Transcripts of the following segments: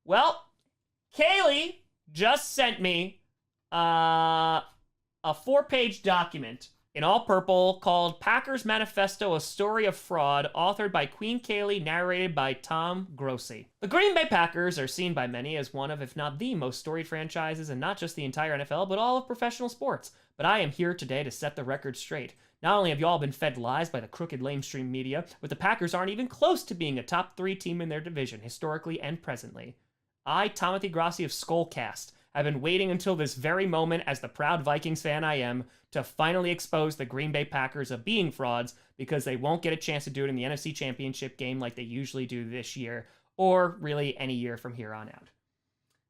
Well, Kaylee just sent me a 4-page document in all purple called Packers Manifesto, A Story of Fraud, authored by Queen Kaylee, narrated by Tom Grossi. The Green Bay Packers are seen by many as one of, if not the most storied franchises in not just the entire NFL, but all of professional sports. But I am here today to set the record straight. Not only have you all been fed lies by the crooked lamestream media, but the Packers aren't even close to being a top 3 team in their division, historically and presently. I, Timothy Grossi of Skullcast, have been waiting until this very moment, as the proud Vikings fan I am, to finally expose the Green Bay Packers of being frauds, because they won't get a chance to do it in the NFC Championship game like they usually do this year, or really any year from here on out.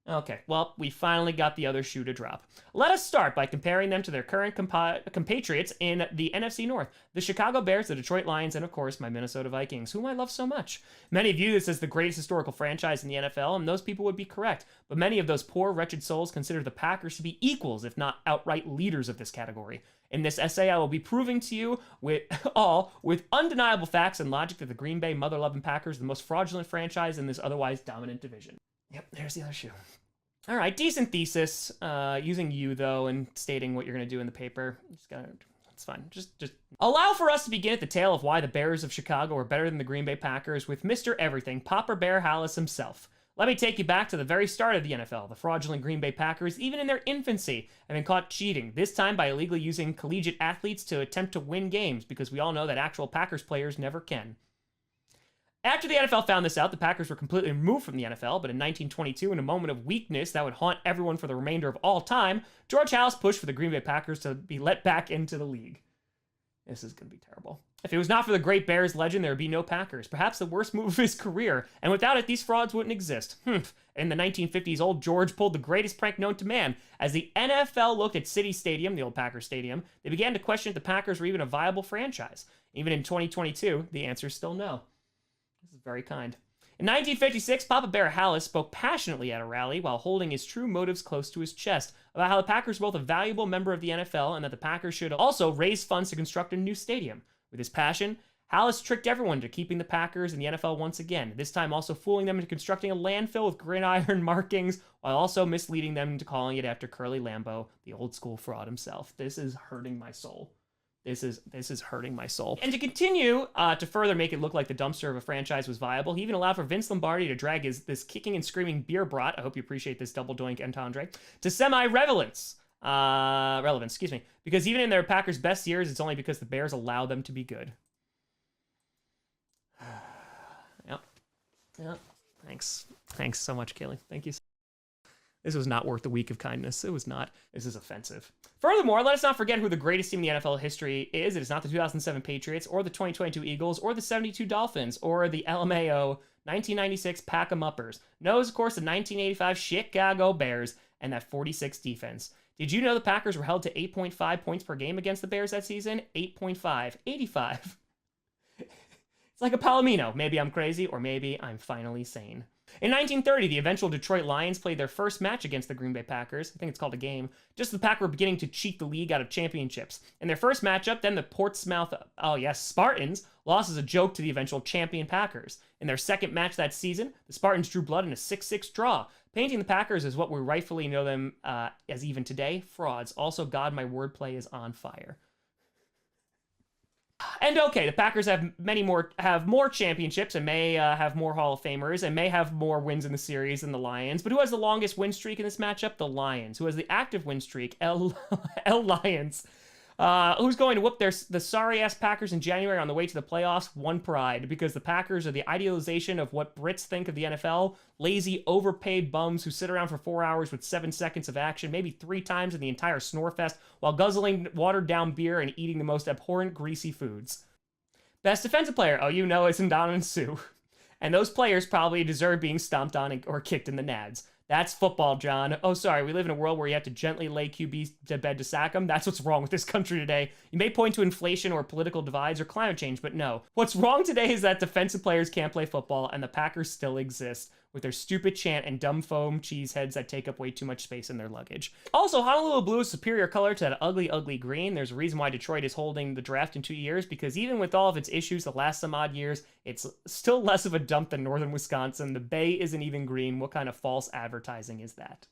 Okay, well, we finally got the other shoe to drop. Let us start by comparing them to their current compatriots in the NFC North, the Chicago Bears, the Detroit Lions, and of course, my Minnesota Vikings, whom I love so much. Many view this as the greatest historical franchise in the NFL, and those people would be correct, but many of those poor, wretched souls consider the Packers to be equals, if not outright leaders of this category. In this essay, I will be proving to you with undeniable facts and logic that the Green Bay mother-loving Packers are the most fraudulent franchise in this otherwise dominant division. Yep, there's the other shoe. All right, decent thesis, using you, though, and stating what you're going to do in the paper. It's fine. Just allow for us to begin at the tale of why the Bears of Chicago are better than the Green Bay Packers with Mr. Everything, Papa Bear Hallis himself. Let me take you back to the very start of the NFL. The fraudulent Green Bay Packers, even in their infancy, have been caught cheating, this time by illegally using collegiate athletes to attempt to win games, because we all know that actual Packers players never can. After the NFL found this out, the Packers were completely removed from the NFL, but in 1922, in a moment of weakness that would haunt everyone for the remainder of all time, George Halas pushed for the Green Bay Packers to be let back into the league. This is going to be terrible. If it was not for the great Bears legend, there would be no Packers. Perhaps the worst move of his career, and without it, these frauds wouldn't exist. In the 1950s, old George pulled the greatest prank known to man. As the NFL looked at City Stadium, the old Packers Stadium, they began to question if the Packers were even a viable franchise. Even in 2022, the answer is still no. This is very kind. In 1956, Papa Bear Hallis spoke passionately at a rally while holding his true motives close to his chest about how the Packers were both a valuable member of the NFL and that the Packers should also raise funds to construct a new stadium. With his passion, Hallis tricked everyone into keeping the Packers in the NFL once again, this time also fooling them into constructing a landfill with gridiron markings while also misleading them into calling it after Curly Lambeau, the old school fraud himself. This is hurting my soul. This is hurting my soul. And to continue to further make it look like the dumpster of a franchise was viable, he even allowed for Vince Lombardi to drag this kicking and screaming beer brat, I hope you appreciate this double doink entendre, to semi-relevance. Relevance, excuse me. Because even in their Packers' best years, it's only because the Bears allow them to be good. Yep. Thanks so much, Kaylee. Thank you. This was not worth the week of kindness. It was not. This is offensive. Furthermore, let us not forget who the greatest team in the NFL history is. It is not the 2007 Patriots, or the 2022 Eagles, or the 72 Dolphins, or the LMAO 1996 Pack-a-Muppers. No, it's of course the 1985 Chicago Bears and that 46 defense. Did you know the Packers were held to 8.5 points per game against the Bears that season? 8.5. 85. It's like a Palomino. Maybe I'm crazy, or maybe I'm finally sane. In 1930, the eventual Detroit Lions played their first match against the Green Bay Packers. I think it's called a game. Just as the Packers were beginning to cheat the league out of championships. In their first matchup, then the Portsmouth, Spartans lost as a joke to the eventual champion Packers. In their second match that season, the Spartans drew blood in a 6-6 draw, painting the Packers as what we rightfully know them as even today, frauds. Also, God, my wordplay is on fire. And okay, the Packers have more championships and may have more Hall of Famers and may have more wins in the series than the Lions. But who has the longest win streak in this matchup? The Lions. Who has the active win streak? L Lions. Who's going to whoop the sorry-ass Packers in January on the way to the playoffs? One Pride, because the Packers are the idealization of what Brits think of the NFL. Lazy, overpaid bums who sit around for 4 hours with 7 seconds of action, maybe 3 times in the entire Snorefest, while guzzling watered-down beer and eating the most abhorrent, greasy foods. Best defensive player, oh, you know, it's Ndamukong Suh. And those players probably deserve being stomped on or kicked in the nads. That's football, John. Oh, sorry, we live in a world where you have to gently lay QBs to bed to sack them. That's what's wrong with this country today. You may point to inflation or political divides or climate change, but no. What's wrong today is that defensive players can't play football and the Packers still exist. with their stupid chant and dumb foam cheeseheads that take up way too much space in their luggage. Also, Honolulu blue is superior color to that ugly, ugly green. There's a reason why Detroit is holding the draft in 2 years, because even with all of its issues the last some odd years, it's still less of a dump than northern Wisconsin. The Bay isn't even green. What kind of false advertising is that?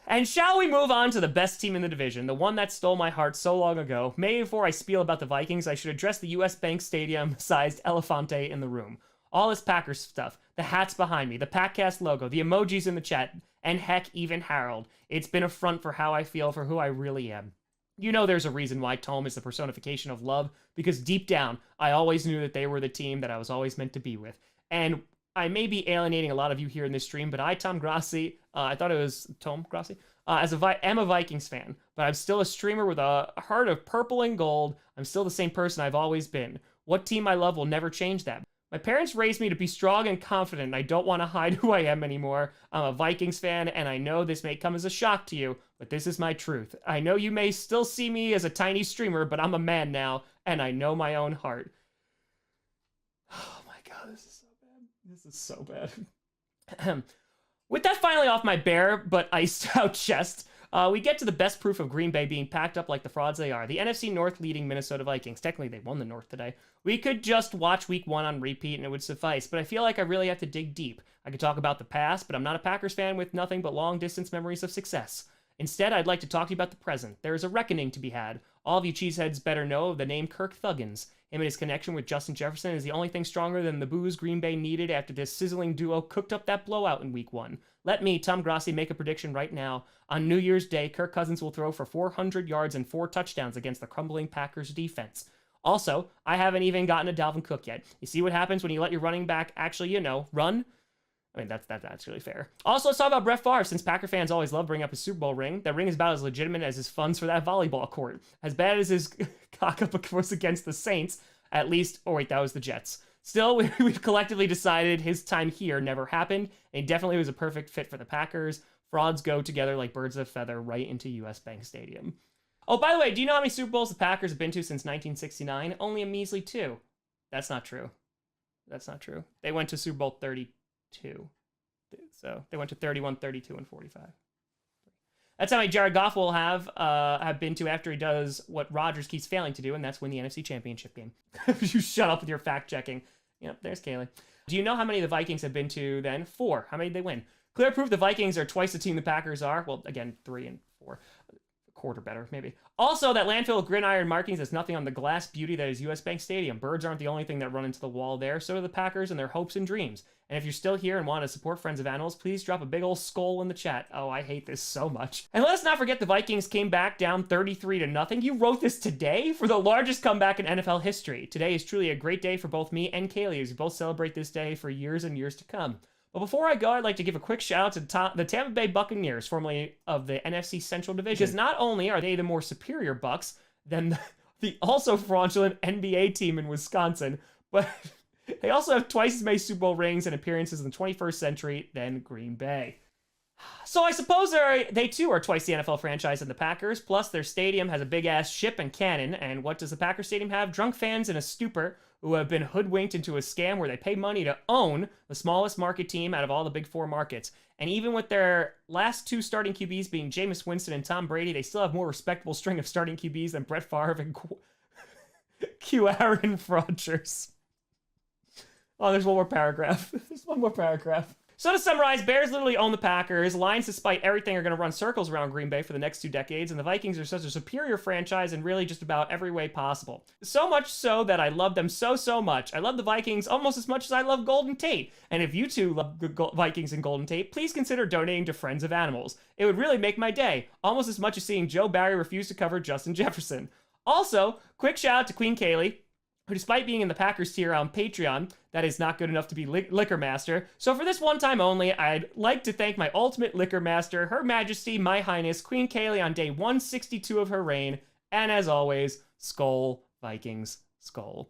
And shall we move on to the best team in the division, the one that stole my heart so long ago? Maybe before I spiel about the Vikings, I should address the US Bank Stadium-sized elefante in the room. All this Packers stuff, the hats behind me, the Packcast logo, the emojis in the chat, and heck, even Harold. It's been a front for how I feel, for who I really am. You know there's a reason why Tome is the personification of love, because deep down, I always knew that they were the team that I was always meant to be with. And I may be alienating a lot of you here in this stream, but I, Tom Grossi, I thought it was Tom Grossi, am a Vikings fan, but I'm still a streamer with a heart of purple and gold. I'm still the same person I've always been. What team I love will never change that. My parents raised me to be strong and confident, and I don't want to hide who I am anymore. I'm a Vikings fan, and I know this may come as a shock to you, but this is my truth. I know you may still see me as a tiny streamer, but I'm a man now, and I know my own heart. Oh my god, this is so bad. This is so bad. With that finally off my bare but iced out chest, we get to the best proof of Green Bay being packed up like the frauds they are. The NFC North leading Minnesota Vikings. Technically, they won the North today. We could just watch Week 1 on repeat and it would suffice, but I feel like I really have to dig deep. I could talk about the past, but I'm not a Packers fan with nothing but long-distance memories of success. Instead, I'd like to talk to you about the present. There is a reckoning to be had. All of you cheeseheads better know of the name Kirk Thuggins. Him and his connection with Justin Jefferson is the only thing stronger than the booze Green Bay needed after this sizzling duo cooked up that blowout in Week 1. Let me, Tom Grossi, make a prediction right now. On New Year's Day, Kirk Cousins will throw for 400 yards and 4 touchdowns against the crumbling Packers defense. Also, I haven't even gotten to Dalvin Cook yet. You see what happens when you let your running back actually, run? I mean, that's really fair. Also, let's talk about Brett Favre, since Packer fans always love bringing up his Super Bowl ring. That ring is about as legitimate as his funds for that volleyball court. As bad as his cock-up was against the Saints, at least, oh wait, that was the Jets. Still, we've collectively decided his time here never happened, and he definitely was a perfect fit for the Packers. Frauds go together like birds of a feather right into US Bank Stadium. Oh, by the way, do you know how many Super Bowls the Packers have been to since 1969? Only a measly 2. That's not true. That's not true. They went to Super Bowl 32. So they went to 31, 32, and 45. That's how many Jared Goff will have been to after he does what Rodgers keeps failing to do, and that's win the NFC Championship game. You shut up with your fact-checking. Yep, there's Kaylee. Do you know how many the Vikings have been to then? 4. How many did they win? Clear proof the Vikings are twice the team the Packers are. Well, again, 3 and 4. A quarter better, maybe. Also, that landfill of gridiron markings has nothing on the glass beauty that is US Bank Stadium. Birds aren't the only thing that run into the wall there. So do the Packers and their hopes and dreams. And if you're still here and want to support Friends of Animals, please drop a big old skull in the chat. Oh, I hate this so much. And let us not forget the Vikings came back down 33-0. You wrote this today for the largest comeback in NFL history. Today is truly a great day for both me and Kaylee as we both celebrate this day for years and years to come. But before I go, I'd like to give a quick shout out to the Tampa Bay Buccaneers, formerly of the NFC Central Division. Because not only are they the more superior Bucs than the also fraudulent NBA team in Wisconsin, but they also have twice as many Super Bowl rings and appearances in the 21st century than Green Bay. So I suppose they too are twice the NFL franchise than the Packers, plus their stadium has a big-ass ship and cannon, and what does the Packers stadium have? Drunk fans in a stupor who have been hoodwinked into a scam where they pay money to own the smallest market team out of all the big 4 markets. And even with their last 2 starting QBs being Jameis Winston and Tom Brady, they still have more respectable string of starting QBs than Brett Favre and Q Aaron Rodgers. Oh, there's one more paragraph. There's one more paragraph. So to summarize, Bears literally own the Packers. Lions, despite everything, are going to run circles around Green Bay for the next 2 decades, and the Vikings are such a superior franchise in really just about every way possible. So much so that I love them so much. I love the Vikings almost as much as I love Golden Tate. And if you too love Vikings and Golden Tate, please consider donating to Friends of Animals. It would really make my day, almost as much as seeing Joe Barry refuse to cover Justin Jefferson. Also, quick shout out to Queen Kaylee, who despite being in the Packers tier on Patreon, that is not good enough to be Liquor Master. So for this one time only, I'd like to thank my ultimate Liquor Master, Her Majesty, My Highness, Queen Kaylee on day 162 of her reign. And as always, Skol, Vikings, Skol.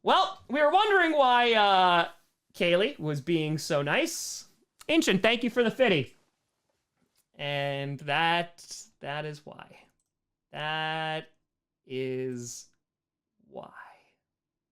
Well, we were wondering why Kaylee was being so nice. Inchin, thank you for the fitty. And that is why. That is why.